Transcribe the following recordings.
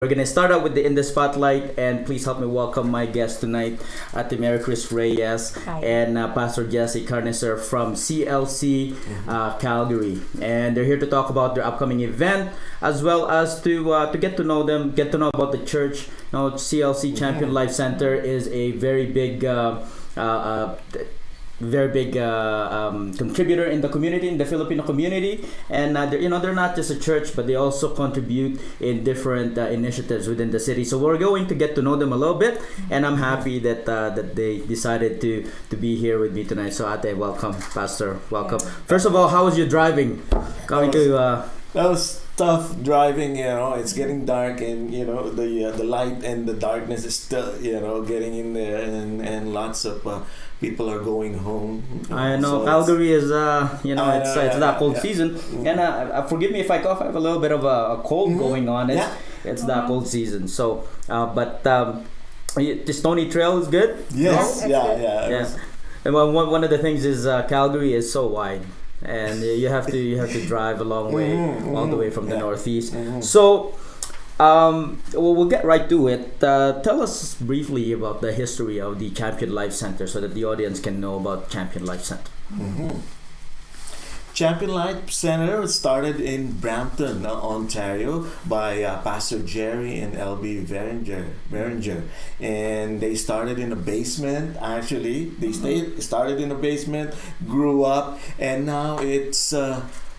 We're gonna start out with the In the Spotlight, and please help me welcome my guest tonight, at the Marycris Hi. and Pastor Jesse Carnecer from CLC Calgary, and they're here to talk about their upcoming event, as well as to get to know them, get to know about the church. CLC Champion Life Center is a very big contributor in the community, in the Filipino community, and they're not just a church, but they also contribute in different initiatives within the city. So we're going to get to know them a little bit, and I'm happy that they decided to be here with me tonight. So Ate, welcome. Pastor, welcome. First of all, how was your driving coming to? That was tough driving. It's getting dark, and the light and the darkness is still getting in there, and lots of people are going home. I know, so Calgary is it's that cold season, Yeah. and forgive me if I cough. I have a little bit of a cold going on. It's that cold season. So, the Stony Trail is good. Yes, No? yeah. And one of the things is Calgary is so wide, and you have to drive a long way, all the way from the northeast. So, we'll get right to it. Tell us briefly about the history of the Champion Life Center, so that the audience can know about Champion Life Center. Champion Life Center started in Brampton, Ontario, by Pastor Jerry and LB Berenger, and they started in a basement. Actually, they started in a basement, grew up, and now it's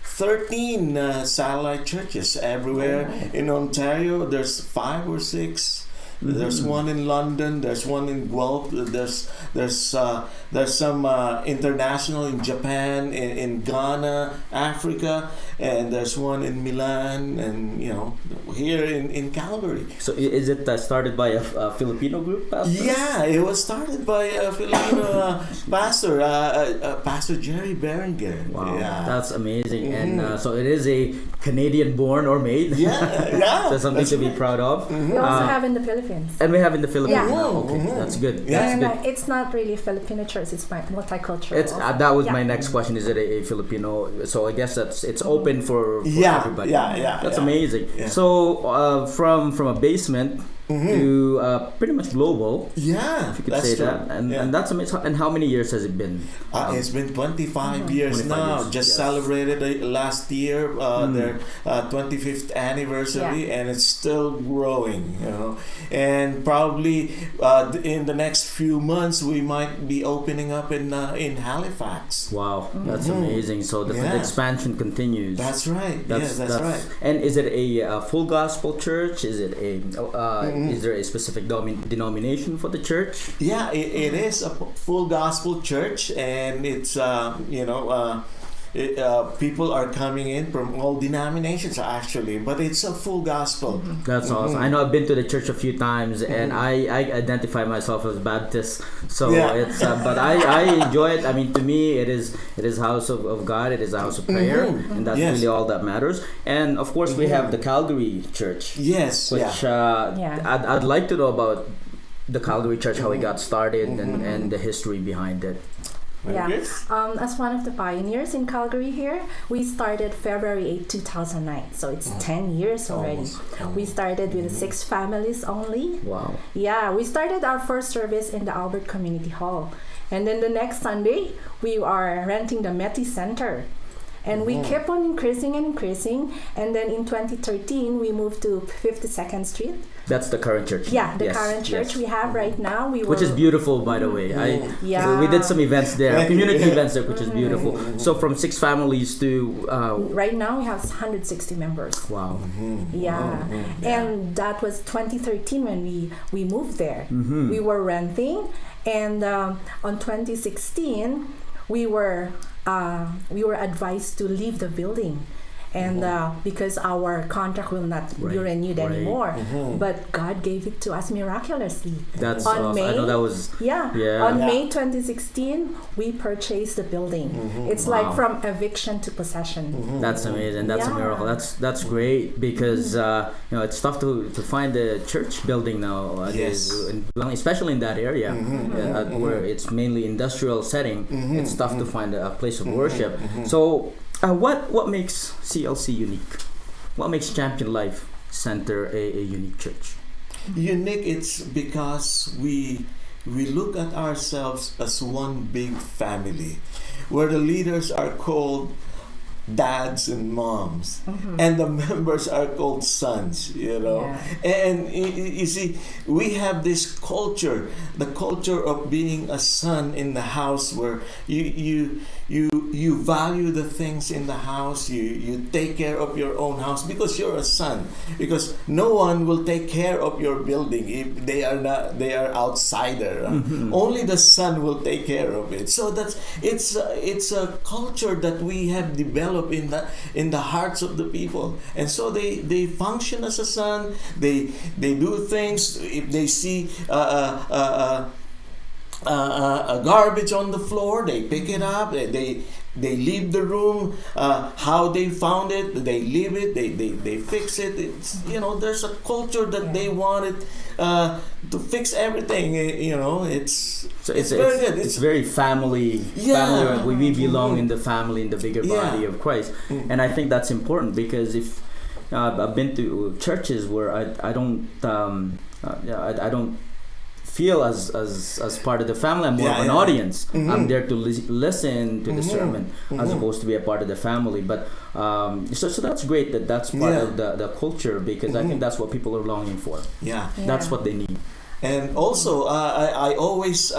13 satellite churches everywhere in Ontario. There's 5 or 6. There's one in London. There's one in Guelph. There's some international in Japan, in Ghana, Africa, and there's one in Milan, and here in Calgary. So is it started by a Filipino group, Pastor? Yeah, it was started by a Filipino pastor, Pastor Jerry Berenger. Wow, Yeah. that's amazing. And so it is a Canadian-born or made. Yeah. So something to be proud of. We also have in the Philippines. And we have in the Philippines Yeah. now. Okay, that's good. Yeah. That's And good. it's not really Filipino church, it's multicultural. It's also. that was my Yeah. next question. Is it a Filipino? So I guess it's open for everybody. That's amazing. Yeah. So from a basement to pretty much global. Yeah, If you could that's say true. that, and that's amazing. And how many years has it been? It's been 25 years 25 now. years, Just yes. celebrated last year their 25th anniversary, and it's still growing. And probably in the next few months we might be opening up in Halifax. Wow, that's amazing. So the expansion continues. That's right. That's right. And is it a full gospel church? Is it is there a specific denomination for the church? Yeah, it is a full gospel church, and it's people are coming in from all denominations actually, but it's a full gospel. That's awesome. I know I've been to the church a few times, and I identify myself as Baptist. So it's but I enjoy it. I mean, to me, it is house of God. It is a house of prayer, and that's really all that matters. And of course, we have the Calgary Church. Yes, Which I'd like to know about the Calgary Church, how it got started, and the history behind it. Marycris? As one of the pioneers in Calgary here, we started February 8, 2009. So it's 10 years already. We started with 6 families only. Wow. Yeah, we started our first service in the Albert Community Hall. And then the next Sunday, we are renting the Meti Center. And we kept on increasing. And then in 2013, we moved to 52nd Street. That's the current church. Yeah, the current church we have right now. Which is beautiful, by the way. We did some events there, community events there, which is beautiful. So from 6 families to... right now we have 160 members. Wow. And that was 2013 when we moved there. We were renting, and on 2016 we were advised to leave the building, and because our contract will not be renewed anymore. But God gave it to us miraculously. That's on awesome. May, I know that was May 2016 we purchased the building. It's like from eviction to possession. That's amazing. That's a miracle. That's great, because it's tough to find a church building now, especially in that area where it's mainly industrial setting. It's tough to find a place of worship. So what makes CLC unique? What makes Champion Life center a unique church? Unique, it's because we look at ourselves as one big family, where the leaders are called dads and moms, and the members are called sons, you know. And you see, we have this culture, the culture of being a son in the house, where you value the things in the house, you take care of your own house because you're a son, because no one will take care of your building if they are outsider. Only the son will take care of it. So it's a culture that we have developed in the hearts of the people, and so they function as a son. They do things. If they see garbage on the floor, they pick it up. They leave the room how they found it. They leave it. They fix it. It's, you know, there's a culture that they wanted to fix everything. You know, it's very good. It's very family. Family. We belong in the family, in the bigger body of Christ, and I think that's important, because if I've been to churches where I don't feel as part of the family. I'm more of an audience. I'm there to listen to the sermon as opposed to be a part of the family. But so that's great that's part of the culture, because I think that's what people are longing for. That's what they need. And also, I always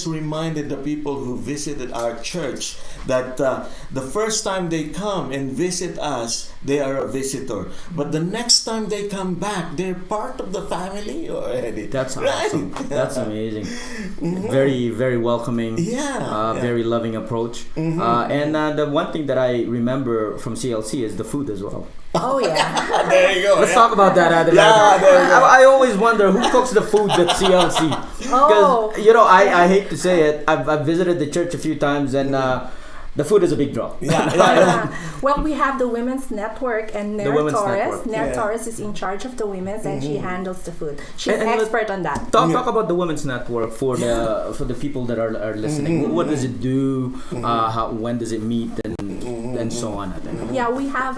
reminded the people who visited our church that the first time they come and visit us, they are a visitor. But the next time they come back, they're part of the family already. That's awesome. That's amazing. Very, very welcoming. Very loving approach. And the one thing that I remember from CLC is the food as well. Oh yeah. There you go. Let's talk about that, Adam. I always wonder who cooks the food at CLC. Because, you know, I hate to say it, I've visited the church a few times, and the food is a big draw. Well, we have the Women's Network, and Nair Torres. Nair Torres is in charge of the women's, and she handles the food. She's an expert on that. Talk about the Women's Network for the people that are listening. What does it do? When does it meet? And so on. Yeah, we have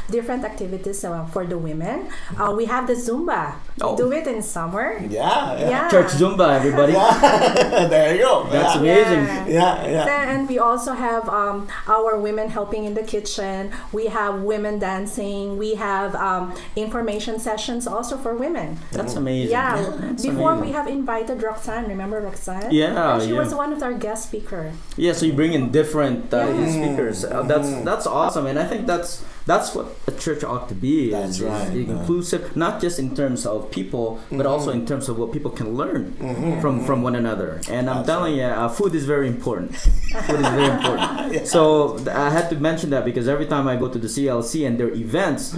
different activities for the women. We have the Zumba. We do it in summer. Church Zumba, everybody. There you go. That's amazing. And we also have our women helping in the kitchen. We have women dancing. We have information sessions also for women. That's amazing. Before we have invited Roxanne. Remember Roxanne? And she was one of our guest speakers. So you bring in different speakers. That's awesome, and I think that's what a church ought to be. That's right. Inclusive, not just in terms of people, but also in terms of what people can learn from one another. And I'm telling you, food is very important. Food is very important. So I had to mention that, because every time I go to the CLC and their events,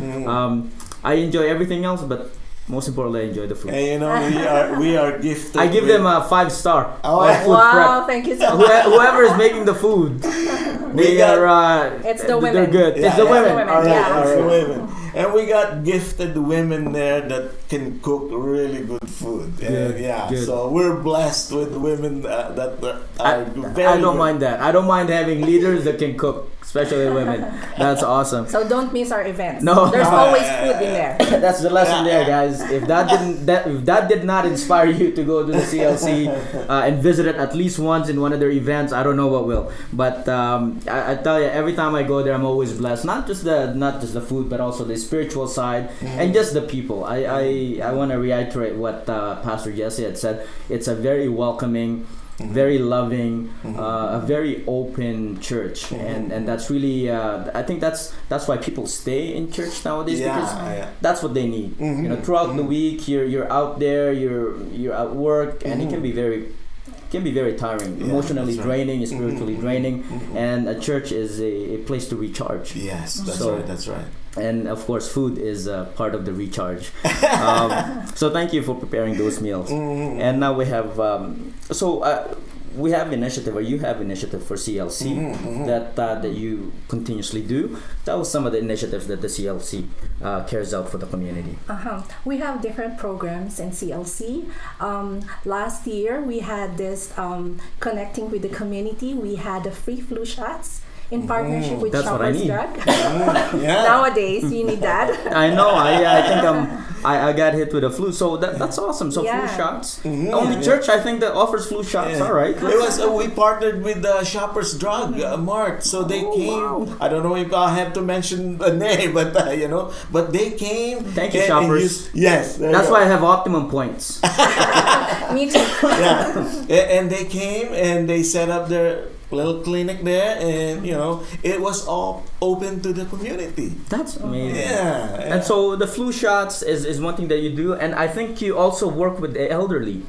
I enjoy everything else, but most importantly, I enjoy the food. And you know, we are gifted. I give them a 5-star. Food prep. Thank you so much. Whoever is making the food, it's the women. They're good. It's the women. It's the women. And we got gifted women there that can cook really good food. Good. So we're blessed with women that are very I don't mind that. I don't mind having leaders that can cook, especially women. That's awesome. So don't miss our events. No. There's always food in there. That's the lesson there, guys. If that did not inspire you to go to the CLC and visit it at least once in one of their events, I don't know what will. But I tell you, every time I go there, I'm always blessed. Not just the food, but also the spiritual side and just the people. I want to reiterate what Pastor Jesse had said. It's a very welcoming, very loving, a very open church, and that's really I think that's why people stay in church nowadays, because that's what they need. You know, throughout the week, you're out there, you're at work, and it can be very tiring, emotionally draining, spiritually draining, and a church is a place to recharge. Yes, that's right. And of course, food is part of the recharge. So thank you for preparing those meals. And now we have we have initiative, or you have initiative for CLC that you continuously do. Tell us some of the initiatives that the CLC carries out for the community. We have different programs in CLC. Last year we had this connecting with the community. We had the free flu shots in partnership with That's what I Shoppers need. Drug. Yeah. Nowadays, you need that. I know. I think I got hit with a flu, so that's awesome. So Yeah. flu shots. Mhm. Only Yeah. church I think that offers flu shots. Yeah. All right. It was we partnered with Shoppers Drug Mart, so they came. wow. I don't know if I have to mention the name, but but they came. Thank you, and Shoppers. yes, there you That's go. why I have optimum points. Me too. Yeah, and they came and they set up their little clinic there, and it was all open to the community. That's amazing. Yeah, And so the flu shots is one thing that you do, and I think you also work with the elderly.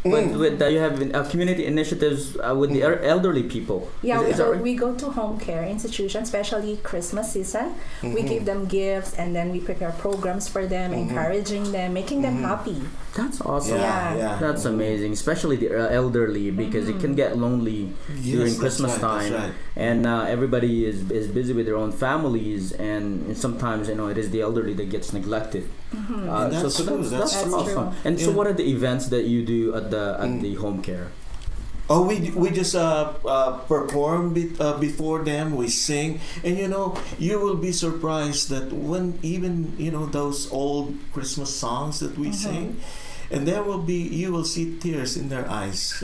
With you have community initiatives with the elderly people. Yeah, Is that right? we go to home care institutions, especially Christmas season. We give them gifts and then we prepare programs for them, encouraging them, making them happy. That's awesome. Yeah. That's amazing, especially the elderly, because it can get lonely during that's Christmas right, time, that's right. and everybody is busy with their own families, and sometimes it is the elderly that gets neglected. And that's true, That's that's awesome. true. And so, Yeah. what are the events that you do at the home care? Oh, we just perform before them. We sing, and you will be surprised that when even those old Christmas songs that we sing, and you will see tears in their eyes,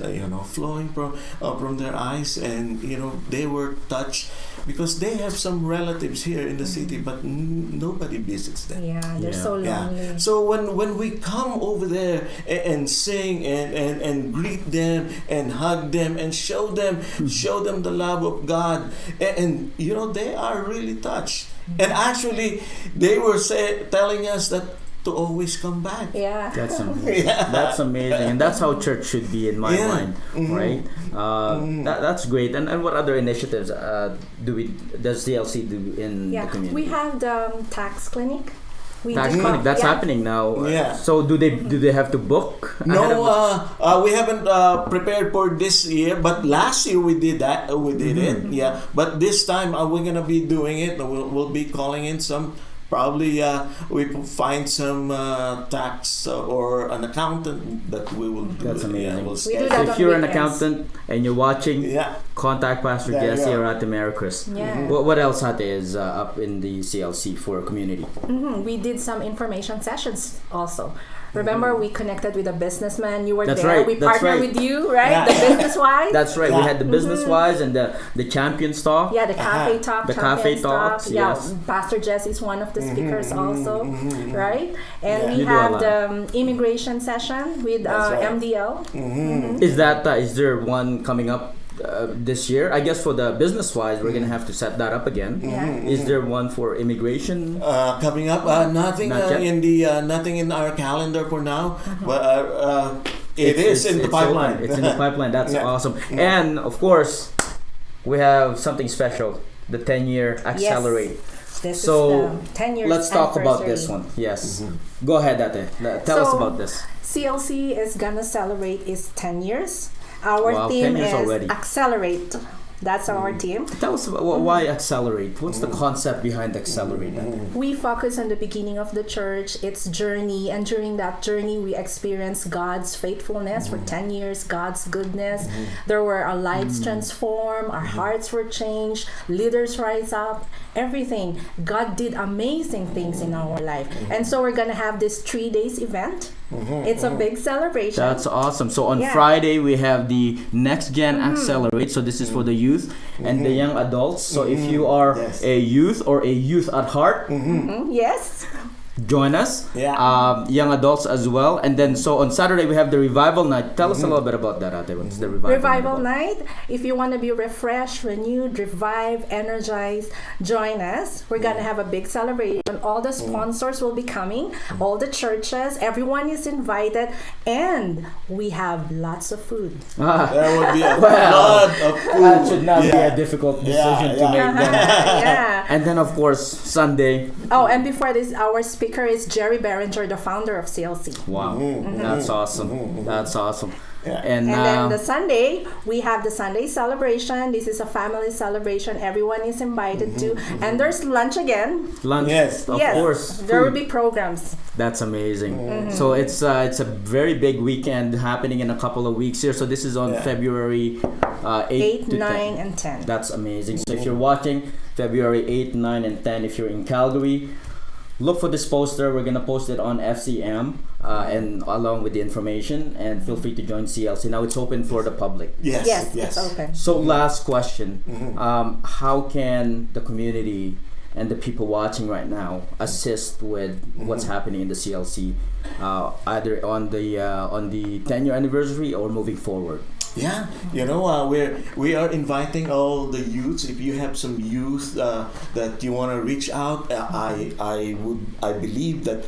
flowing from their eyes, and they were touched because they have some relatives here in the city, but nobody visits them. Yeah, they're Yeah. so lonely. Yeah. So when we come over there and sing and greet them and hug them and show them the love of God, and they are really touched. And actually, they were telling us that to always come back. Yeah. That's amazing. That's amazing, and that's how church should be in my Yeah. mind, right? That's great. And what other initiatives does CLC do in the community? We have the tax clinic. Tax do- clinic. That's yeah. happening now. Yeah. So do they have to book? ahead of No, we haven't prepared for this year, but last year we did that. We did it, yeah. But this time we're gonna be doing it. We'll be calling in some. Probably we find some tax or an accountant that we will do. That's amazing. Yeah, we'll We do schedule. that If on you're an weekends. accountant and you're watching, Yeah. contact Pastor There you Jesse go. or at the Marycris. Yeah. What else Ate is up in the CLC for community? We did some information sessions also. Remember, we connected with a businessman. You were That's there. right, We that's partnered right. with you, right? Yeah. The business wise. That's right. We Yeah. had the business wise and the champion talk. Yeah, the cafe talk. The champions cafe talk. talks, Yeah, yes. Pastor Jesse is one of the speakers also, right? And Yeah. we You do a have lot. the immigration session with That's right. MDL. Is there one coming up this year? I guess for the business wise, we're gonna have to set that up again. Yeah. Is there one for immigration? Coming up, nothing Not yet. nothing in our calendar for now, but It's in the open. pipeline. It's in the pipeline. That's Yeah. awesome. And of course, we have something special: the 10-year Accelerate. This So, is the 10 years Let's talk about anniversary. this one. Yes. Go ahead, Ate. Tell us So, about this. CLC is gonna celebrate its 10 years. Our Wow, 10 theme years is already. Accelerate. That's our team. Tell us about why Accelerate. What's the concept behind Accelerate? We focus on the beginning of the church, its journey, and during that journey, we experienced God's faithfulness for 10 years, God's goodness. There were our lives transformed, our hearts were changed, leaders rise up, everything. God did amazing things in our life. And so we're going to have this 3 days event. It's a big celebration. That's awesome. So on Yeah. Friday we have the Next Gen Accelerate. So this is for the youth and the young adults. So if you are Yes. a youth or a youth at heart, Yes. join us. Yeah. Young adults as well. And then so on Saturday we have the revival night. Tell us a little bit about that, Ate. What's the revival Night. If you want to be refreshed, renewed, revived, energized, join us. We're going to have a big celebration. All the sponsors will be coming, all the churches, everyone is invited, and we have lots of food. There will be a Well, lot of food. That should not be Yeah. a difficult decision to yeah. make. Then. Yeah. And then of course Sunday. Oh, and before this, our speaker is Jerry Berenger, the founder of CLC. Wow, that's awesome. That's awesome. Yeah. And And then the Sunday, we have the Sunday celebration. This is a family celebration. Everyone is invited to. And there's lunch again. lunch, Yes. of Yes, course. there will food. be programs. That's amazing. So it's a very big weekend happening in a couple of weeks here. So this is on Yeah. February 8 8, to 9, 10. and 10. That's amazing. So if you're watching February 8, 9, and 10, if you're in Calgary, look for this poster. We're gonna post it on FCM and along with the information. And feel free to join CLC. Now it's open for the public. Yes. Yes, it's open. So last question: how can the community and the people watching right now assist with what's happening in the CLC, either on the 10-year anniversary or moving forward? Yeah, we are inviting all the youths. If you have some youth that you want to reach out, I believe that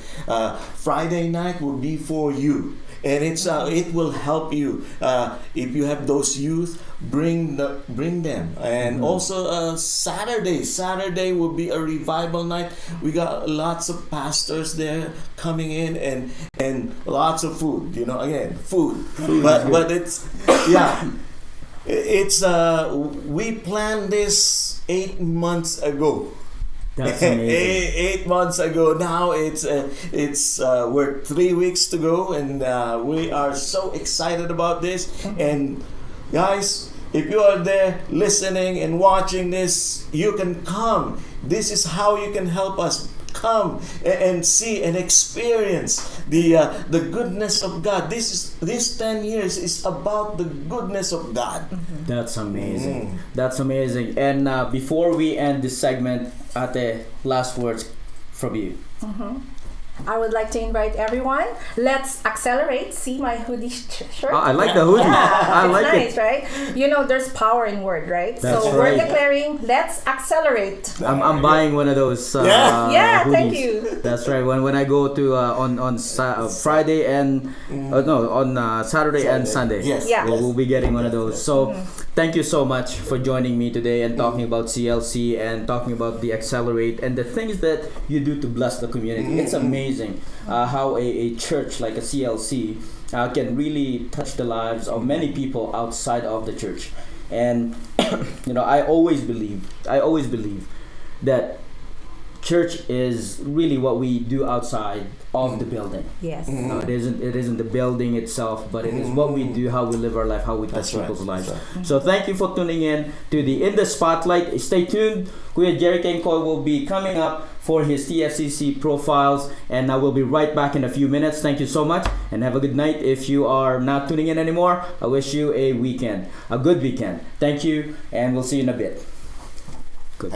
Friday night will be for you, and it will help you. If you have those youth, bring them, and also Saturday will be a revival night. We got lots of pastors there coming in, and lots of food. Again, food. But it's we planned this 8 months ago. That's amazing. 8 months ago. Now it's we're 3 weeks to go, and we are so excited about this. And guys, if you are there listening and watching this, you can come. This is how you can help us. Come and see and experience the goodness of God. This 10 years is about the goodness of God. That's amazing. That's amazing. And before we end this segment, Ate, last words from you. I would like to invite everyone. Let's accelerate. See my hoodie shirt. I like the hoodie. I it's like nice, it. right? There's power in word, right? That's so right. we're declaring, let's accelerate. I'm buying one of those. Yeah, hoodies. thank you. That's right. When I go to on Friday and on Saturday and Sunday. Yes. Yeah. We'll be getting one of those. So thank you so much for joining me today and talking about CLC and talking about the Accelerate and the things that you do to bless the community. It's amazing how a church like a CLC can really touch the lives of many people outside of the church. And I always believe that church is really what we do outside of the building. Yes. It isn't the building itself, but it is what we do, how we live our life, how we touch That's right. people's lives. That's right. So thank you for tuning in to the In the Spotlight. Stay tuned. Kuya Jerry Kenkoy will be coming up for his TFCC profiles, and I will be right back in a few minutes. Thank you so much, and have a good night. If you are not tuning in anymore, I wish you a good weekend. Thank you, and we'll see you in a bit. Good.